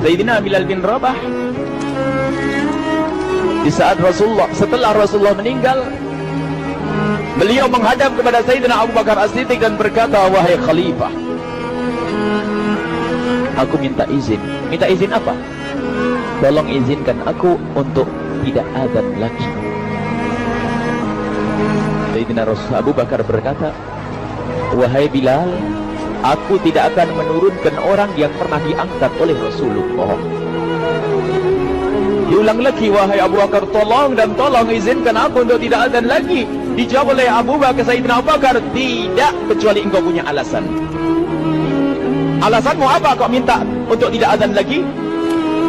Sayyidina Bilal bin Rabah, di saat setelah Rasulullah meninggal, beliau menghadap kepada Sayyidina Abu Bakar As-Siddiq dan berkata, wahai khalifah, aku minta izin. Minta izin apa? Tolong izinkan aku untuk tidak azan lagi. Sayyidina Abu Bakar berkata, wahai Bilal, aku tidak akan menurunkan orang yang pernah diangkat oleh Rasulullah. Diulang lagi, wahai Abu Bakar, tolong dan tolong izinkan aku untuk tidak azan lagi. Dijawab oleh Abu Bakar, Sayyidina Abu Bakar, tidak, kecuali engkau punya alasan. Alasanmu apa kau minta untuk tidak azan lagi?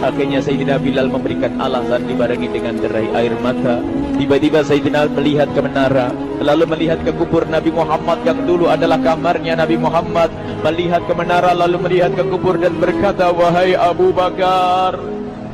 Akhirnya Sayyidina Bilal memberikan alasan dibarengi dengan derai air mata. Tiba-tiba Sayyidina melihat ke menara, lalu melihat ke kubur Nabi Muhammad yang dulu adalah kamarnya Nabi Muhammad. Melihat ke menara, lalu melihat ke kubur dan berkata, wahai Abu Bakar,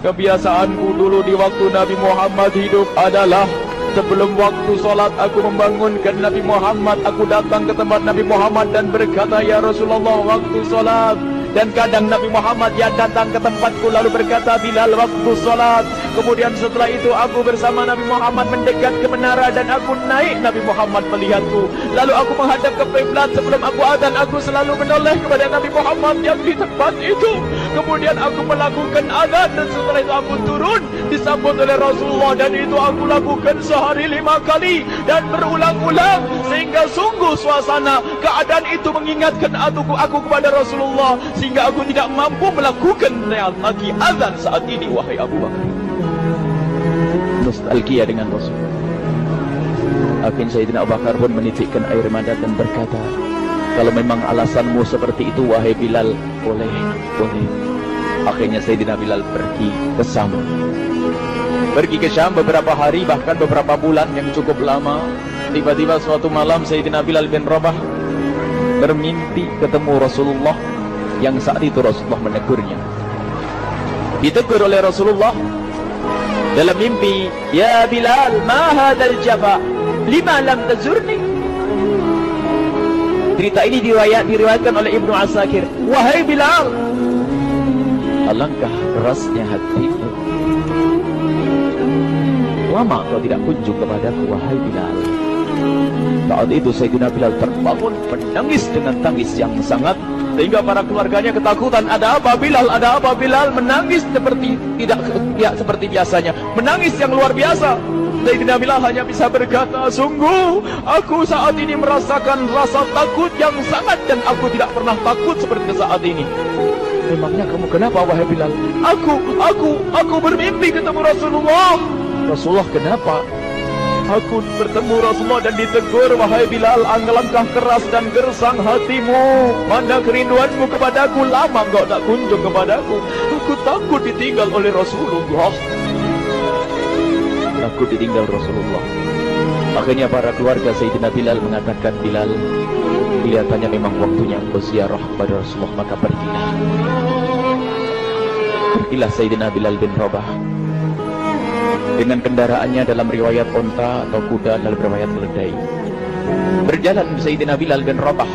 kebiasaanku dulu di waktu Nabi Muhammad hidup adalah sebelum waktu solat aku membangunkan Nabi Muhammad. Aku datang ke tempat Nabi Muhammad dan berkata, ya Rasulullah, waktu solat. Dan kadang Nabi Muhammad yang datang ke tempatku lalu berkata, Bilal, waktu solat. Kemudian setelah itu aku bersama Nabi Muhammad mendekat ke menara dan aku naik. Nabi Muhammad melihatku. Lalu aku menghadap ke kiblat. Sebelum aku azan, aku selalu menoleh kepada Nabi Muhammad yang di tempat itu. Kemudian aku melakukan azan dan setelah itu aku turun disambut oleh Rasulullah, dan itu aku lakukan sehari 5 kali dan berulang-ulang, sehingga sungguh suasana keadaan itu mengingatkan aku kepada Rasulullah, sehingga aku tidak mampu melakukan lagi azan saat ini. Wahai Abu Bakar, nostalgia dengan Rasul. Akhirnya Sayyidina Abu Bakar pun menitikkan air mata dan berkata, kalau memang alasanmu seperti itu wahai Bilal, boleh. Akhirnya Sayyidina Bilal pergi ke Syam beberapa hari, bahkan beberapa bulan yang cukup lama. Tiba-tiba suatu malam Sayyidina Bilal bin Rabah bermimpi ketemu Rasulullah, yang saat itu Rasulullah menegurnya. Ditegur oleh Rasulullah dalam mimpi, ya Bilal, ma hadzal jafa, lima lam tazurni. Cerita ini diriwayatkan oleh Ibnu Asakir. Wahai Bilal, alangkah kerasnya hatimu, lama kau tidak kunjung kepadaku wahai Bilal. Saat itu Sayyidina Bilal terbangun menangis dengan tangis yang sangat, sehingga para keluarganya ketakutan. Ada apa Bilal? Ada apa Bilal? Menangis seperti tidak seperti biasanya, menangis yang luar biasa. Sayyidina Bilal hanya bisa berkata, sungguh aku saat ini merasakan rasa takut yang sangat, dan aku tidak pernah takut seperti saat ini. Memangnya kamu kenapa wahai Bilal? Aku bermimpi ketemu Rasulullah. Rasulullah kenapa? Aku bertemu Rasulullah dan ditegur, wahai Bilal, alangkah keras dan gersang hatimu. Mana kerinduanmu kepadaku, lama engkau tak kunjung kepadaku. Aku takut ditinggal oleh Rasulullah. Aku ditinggal Rasulullah. Akhirnya para keluarga Sayyidina Bilal mengatakan, Bilal, kelihatannya memang waktunya engkau ziarah kepada Rasulullah, maka pergilah. Pergilah Sayyidina Bilal bin Rabah dengan kendaraannya, dalam riwayat onta atau kuda, dalam riwayat keledai. Berjalan Sayyidina Bilal bin Rabah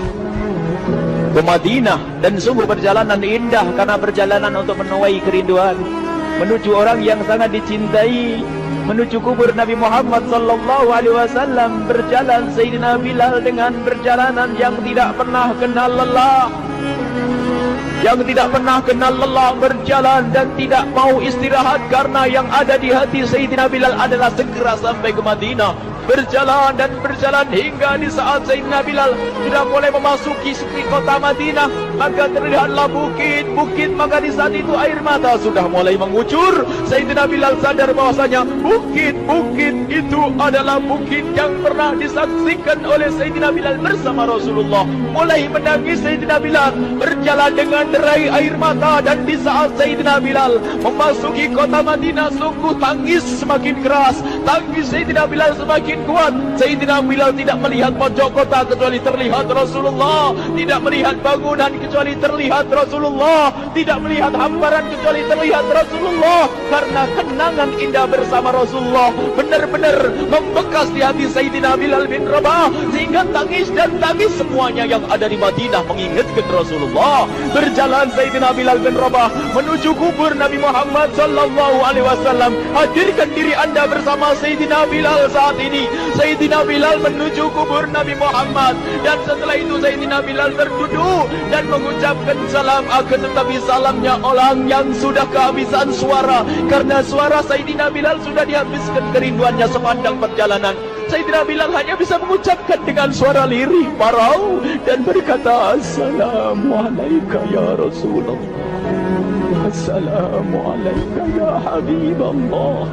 ke Madinah, dan sungguh perjalanan indah karena perjalanan untuk menuai kerinduan, menuju orang yang sangat dicintai, menuju kubur Nabi Muhammad sallallahu alaihi wasallam. Berjalan Sayyidina Bilal dengan perjalanan yang tidak pernah kenal lelah, berjalan dan tidak mau istirahat, karena yang ada di hati Sayyidina Bilal adalah segera sampai ke Madinah. Berjalan dan berjalan hingga di saat Sayyidina Bilal sudah mulai memasuki kota Madinah, maka terlihatlah bukit, maka di saat itu air mata sudah mulai mengucur. Sayyidina Bilal sadar bahwasanya bukit itu adalah bukit yang pernah disaksikan oleh Sayyidina Bilal bersama Rasulullah. Mulai menangis Sayyidina Bilal, berjalan dengan derai air mata, dan di saat Sayyidina Bilal memasuki kota Madinah, sungguh tangis semakin keras, tangis Sayyidina Bilal semakin semakin kuat. Sayyidina Bilal tidak melihat pojok kota kecuali terlihat Rasulullah, tidak melihat bangunan kecuali terlihat Rasulullah, tidak melihat hamparan kecuali terlihat Rasulullah. Karena kenangan indah bersama Rasulullah benar-benar membekas di hati Sayyidina Bilal bin Rabah, sehingga tangis dan tangis semuanya yang ada di Madinah mengingatkan Rasulullah. Berjalan Sayyidina Bilal bin Rabah menuju kubur Nabi Muhammad sallallahu alaihi wasallam. Hadirkan diri anda bersama Sayyidina Bilal saat ini. Sayyidina Bilal menuju kubur Nabi Muhammad, dan setelah itu Sayyidina Bilal berduduk dan mengucapkan salam. Akan tetapi salamnya orang yang sudah kehabisan suara, karena suara Sayyidina Bilal sudah dihabiskan kerinduannya sepanjang perjalanan. Sayyidina Bilal hanya bisa mengucapkan dengan suara lirih parau dan berkata, Assalamualaikum ya Rasulullah, Assalamualaikum ya Habiballah,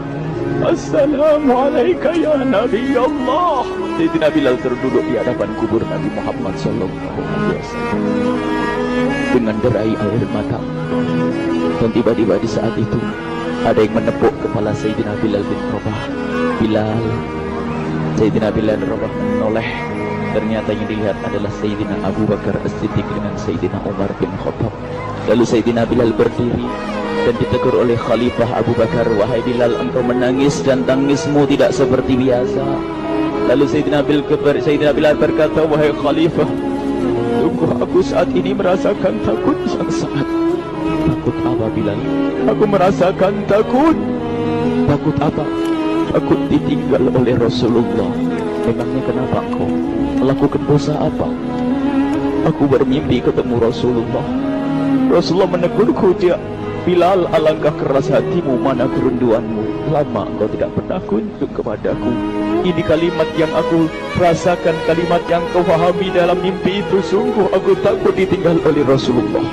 Assalamualaikum ya Nabi Allah. Sayyidina Bilal terduduk di hadapan kubur Nabi Muhammad sallallahu alaihi wasallam dengan derai air mata. Dan tiba-tiba di saat itu ada yang menepuk kepala Sayyidina Bilal bin Rabah. Bilal. Sayyidina Bilal bin Rabah menoleh. Ternyata yang dilihat adalah Sayyidina Abu Bakar As-Siddiq dengan Sayyidina Umar bin Khattab. Lalu Sayyidina Bilal berdiri dan ditegur oleh Khalifah Abu Bakar, wahai Bilal, engkau menangis dan tangismu tidak seperti biasa. Lalu Sayyidina Bilal berkata, wahai Khalifah, sungguh aku saat ini merasakan takut yang sangat. Takut apa Bilal? Aku merasakan takut. Takut apa? Takut ditinggal oleh Rasulullah. Memangnya kenapa engkau melakukan dosa apa? Aku bermimpi ketemu Rasulullah. Rasulullah menegurku, dia, Bilal, alangkah keras hatimu, mana kerinduanmu. Lama engkau tidak pernah kunjung kepadaku. Ini kalimat yang aku rasakan, kalimat yang kau pahami dalam mimpi itu. Sungguh aku takut ditinggal oleh Rasulullah.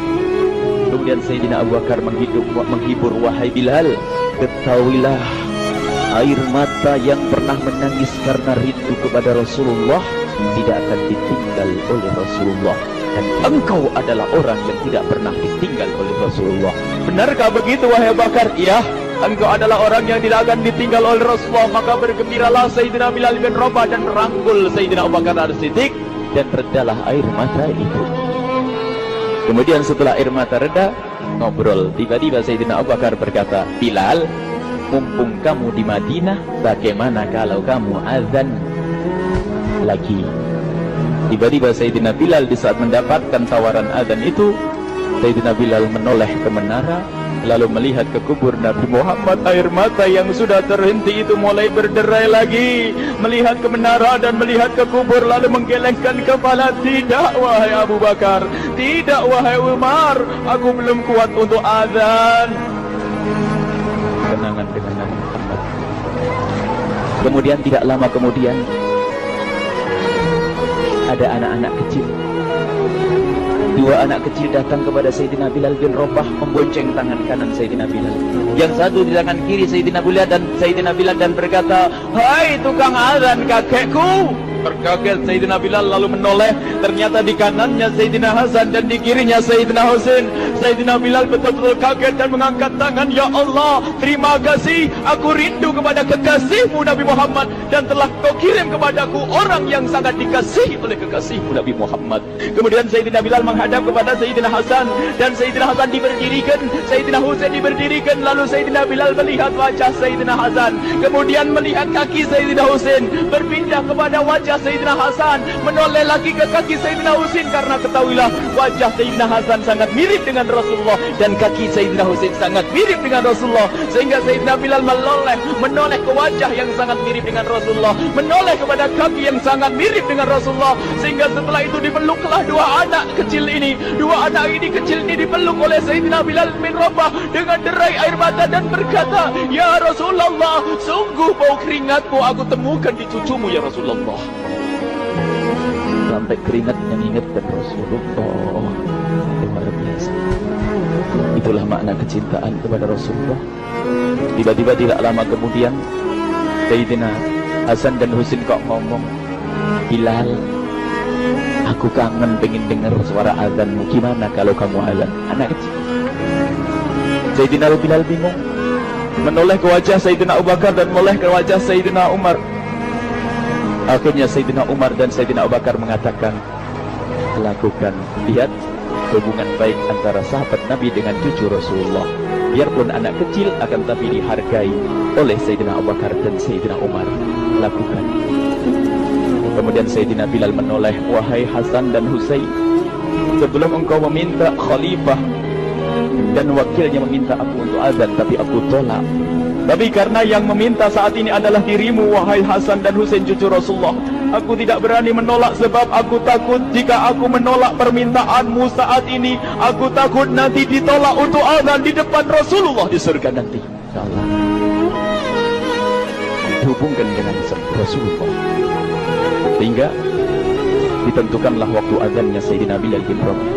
Kemudian Sayyidina Abu Bakar menghibur, wahai Bilal, ketahuilah, air mata yang pernah menangis karena rindu kepada Rasulullah tidak akan ditinggal oleh Rasulullah. Dan engkau adalah orang yang tidak pernah ditinggal oleh Rasulullah. Benarkah begitu wahai Bakar? Iya, engkau adalah orang yang tidak akan ditinggal oleh Rasulullah. Maka bergembiralah Sayyidina Bilal bin Rabah dan merangkul Sayyidina Abu Bakar As-Siddiq, dan redalah air mata itu. Kemudian setelah air mata reda, ngobrol. Tiba-tiba Sayyidina Abu Bakar berkata, Bilal, mumpung kamu di Madinah, bagaimana kalau kamu azan lagi? Tiba-tiba Sayyidina Bilal di saat mendapatkan tawaran azan itu, Sayyidina Bilal menoleh ke menara, lalu melihat ke kubur Nabi Muhammad. Air mata yang sudah terhenti itu mulai berderai lagi. Melihat ke menara dan melihat ke kubur, lalu menggelengkan kepala. Tidak wahai Abu Bakar, tidak wahai Umar, aku belum kuat untuk azan. Kenangan dengan Nabi Muhammad. Kemudian tidak lama kemudian ada anak-anak kecil. Dua anak kecil datang kepada Sayyidina Bilal bin Rabah membonceng tangan kanan Sayyidina Bilal. Yang satu di tangan kiri Sayyidina Bilal dan berkata, hai tukang azan kakekku. Terkaget Sayyidina Bilal lalu menoleh. Ternyata di kanannya Sayyidina Hasan dan di kirinya Sayyidina Husain. Sayyidina Bilal betul-betul kaget dan mengangkat tangan. Ya Allah, terima kasih, aku rindu kepada kekasihmu Nabi Muhammad, dan telah kau kirim kepadaku orang yang sangat dikasihi oleh kekasihmu Nabi Muhammad. Kemudian Sayyidina Bilal menghadap kepada Sayyidina Hasan, dan Sayyidina Hasan diberdirikan, Sayyidina Husain diberdirikan. Lalu Sayyidina Bilal melihat wajah Sayyidina Hasan, kemudian melihat kaki Sayyidina Husain, berpindah kepada wajah Sayyidina Hasan, menoleh lagi ke kaki Sayyidina Husain, karena ketahuilah wajah Sayyidina Hasan sangat mirip dengan Rasulullah dan kaki Sayyidina Husain sangat mirip dengan Rasulullah, sehingga Sayyidina Bilal menoleh ke wajah yang sangat mirip dengan Rasulullah, menoleh kepada kaki yang sangat mirip dengan Rasulullah, sehingga setelah itu dipeluklah dua anak kecil ini. Dua anak ini kecil ini dipeluk oleh Sayyidina Bilal bin Rabah dengan derai air mata dan berkata, ya Rasulullah, sungguh bau keringatmu aku temukan di cucumu ya Rasulullah. Sampai keringat mengingatkan Rasulullah. Luar biasa. Itulah makna kecintaan kepada Rasulullah. Tiba-tiba tidak lama kemudian Sayyidina Hasan dan Husain kok ngomong, Bilal, aku kangen pengen dengar suara azanmu. Gimana kalau kamu azan? Anak kecil. Sayyidina Bilal bingung, menoleh ke wajah Sayyidina Abu Bakar dan menoleh ke wajah Sayyidina Umar. Akhirnya Sayyidina Umar dan Sayyidina Abu Bakar mengatakan, lakukan, lihat hubungan baik antara sahabat Nabi dengan cucu Rasulullah. Biarpun anak kecil, akan tapi dihargai oleh Sayyidina Abu Bakar dan Sayyidina Umar. Lakukan. Kemudian Sayyidina Bilal menoleh, wahai Hasan dan Husain, sebelum engkau meminta khalifah dan wakilnya meminta aku untuk azan, tapi aku tolak. Tapi karena yang meminta saat ini adalah dirimu, wahai Hasan dan Husain cucu Rasulullah, aku tidak berani menolak, sebab aku takut jika aku menolak permintaanmu saat ini, aku takut nanti ditolak untuk azan di depan Rasulullah di surga nanti. Allah dihubungkan dengan Rasulullah, sehingga ditentukanlah waktu azannya Sayyidina Bilal bin Rabah.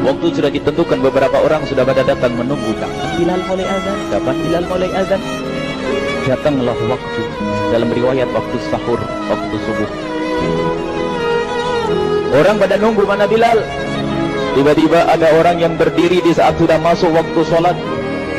Waktu sudah ditentukan, beberapa orang sudah pada datang menunggu, kapan Bilal mulai azan, kapan Bilal mulai azan. Datanglah waktu, dalam riwayat waktu sahur, waktu subuh. Orang pada nunggu mana Bilal. Tiba-tiba ada orang yang berdiri di saat sudah masuk waktu sholat.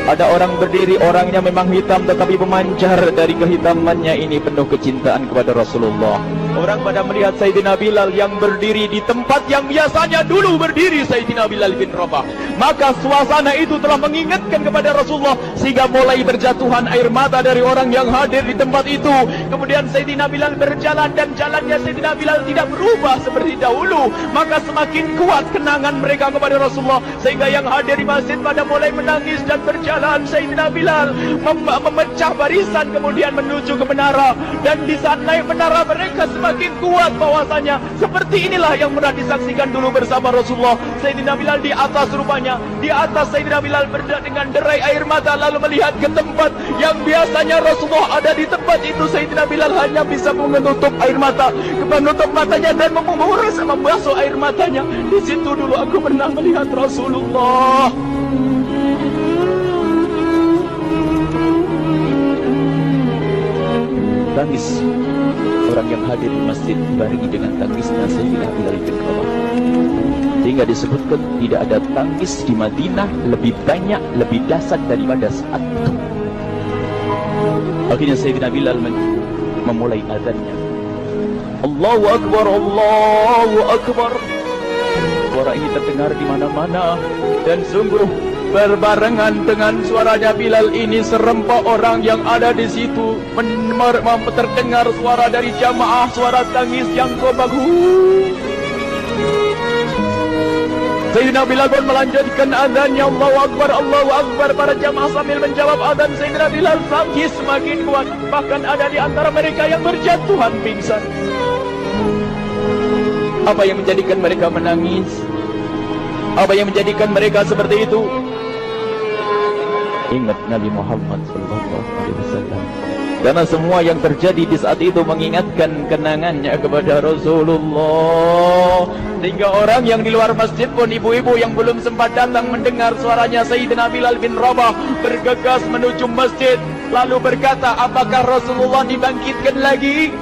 Ada orang berdiri, orangnya memang hitam tetapi memancar dari kehitamannya ini penuh kecintaan kepada Rasulullah. Orang pada melihat Sayyidina Bilal yang berdiri di tempat yang biasanya dulu berdiri Sayyidina Bilal bin Rabah. Maka suasana itu telah mengingatkan kepada Rasulullah, sehingga mulai berjatuhan air mata dari orang yang hadir di tempat itu. Kemudian Sayyidina Bilal berjalan, dan jalannya Sayyidina Bilal tidak berubah seperti dahulu. Maka semakin kuat kenangan mereka kepada Rasulullah, sehingga yang hadir di masjid pada mulai menangis dan berjalan. Sayyidina Bilal memecah barisan kemudian menuju ke menara, dan di saat naik menara mereka semakin kuat bahwasanya seperti inilah yang pernah disaksikan dulu bersama Rasulullah. Sayyidina Bilal di atas, rupanya di atas Sayyidina Bilal dengan derai air mata, lalu melihat ke tempat yang biasanya Rasulullah ada di tempat itu. Sayyidina Bilal hanya bisa menutup air mata, menutup matanya dan membasuh air matanya. Di situ dulu aku pernah melihat Rasulullah. Tangis orang yang hadir di masjid barengi dengan tangisnya Sayyidina Bilal bin Rabah, sehingga disebutkan tidak ada tangis di Madinah lebih banyak, lebih dahsyat daripada saat itu. Akhirnya Sayyidina Bilal memulai azannya. Allahu Akbar, Allahu Akbar. Suara ini terdengar di mana-mana, dan sungguh berbarengan dengan suaranya Bilal ini serempak orang yang ada di situ terdengar suara dari jamaah, suara tangis yang kobagu. Sayyidina Bilal pun melanjutkan azannya, Allahu Akbar, Allahu Akbar. Para jamaah sambil menjawab azan Sayyidina Bilal, tangis semakin kuat. Bahkan ada di antara mereka yang berjatuhan pingsan. Apa yang menjadikan mereka menangis? Apa yang menjadikan mereka seperti itu? Ingat Nabi Muhammad SAW. Karena semua yang terjadi di saat itu mengingatkan kenangannya kepada Rasulullah. Sehingga orang yang di luar masjid pun, ibu-ibu yang belum sempat datang mendengar suaranya Sayyidina Bilal bin Rabah, bergegas menuju masjid, lalu berkata, apakah Rasulullah dibangkitkan lagi?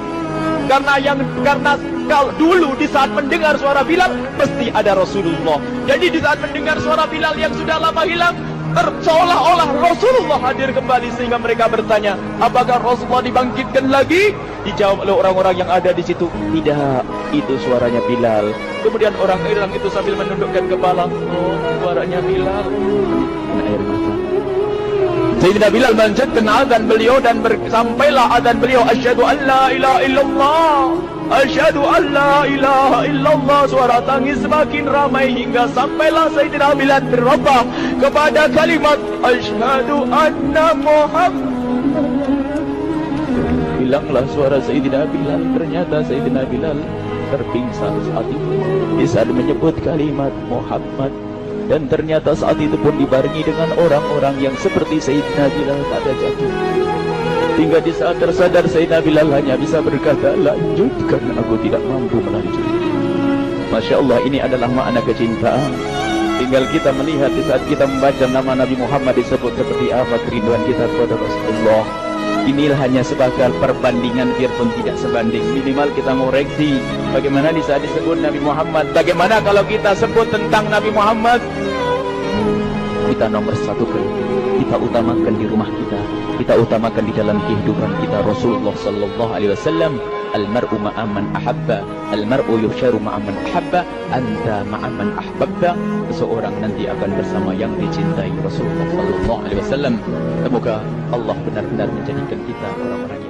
Karena kalau dulu di saat mendengar suara Bilal pasti ada Rasulullah. Jadi di saat mendengar suara Bilal yang sudah lama hilang, seolah-olah Rasulullah hadir kembali, sehingga mereka bertanya, apakah Rasulullah dibangkitkan lagi? Dijawab oleh orang-orang yang ada di situ, tidak, itu suaranya Bilal. Kemudian orang-orang itu sambil menundukkan kepala, oh, suaranya Bilal. Air mata. Sayyidina Bilal melanjutkan azan beliau, dan sampailah azan beliau, asyhadu an la ilaha illallah, asyhadu an la ilaha illallah. Suara tangis semakin ramai hingga sampailah Sayyidina Bilal bin Rabah kepada kalimat asyhadu anna Muhammad. Hilanglah suara Sayyidina Bilal. Ternyata Sayyidina Bilal terpingsan saat itu di saat menyebut kalimat Muhammad. Dan ternyata saat itu pun dibarengi dengan orang-orang yang seperti Sayyidina Bilal pada jatuh. Hingga di saat tersadar Sayyidina Bilal hanya bisa berkata, lanjutkan, aku tidak mampu melanjutkan. Masya Allah, ini adalah makna kecintaan. Tinggal kita melihat di saat kita membaca nama Nabi Muhammad disebut seperti apa kerinduan kita kepada Rasulullah. Inilah hanya sebagai perbandingan, biarpun tidak sebanding. Minimal kita ngoreksi bagaimana di saat disebut Nabi Muhammad. Bagaimana kalau kita sebut tentang Nabi Muhammad, kita nomor satu kali. kita utamakan di rumah kita utamakan di dalam kehidupan kita. Rasulullah sallallahu alaihi wasallam, al-mar'u ma'a man ahabba, al-mar'u yusharu ma'a man ahabba, anta ma'a man ahbabta. Seseorang nanti akan bersama yang dicintai. Rasulullah sallallahu alaihi wasallam. Semoga Allah benar-benar menjadikan kita orang-orang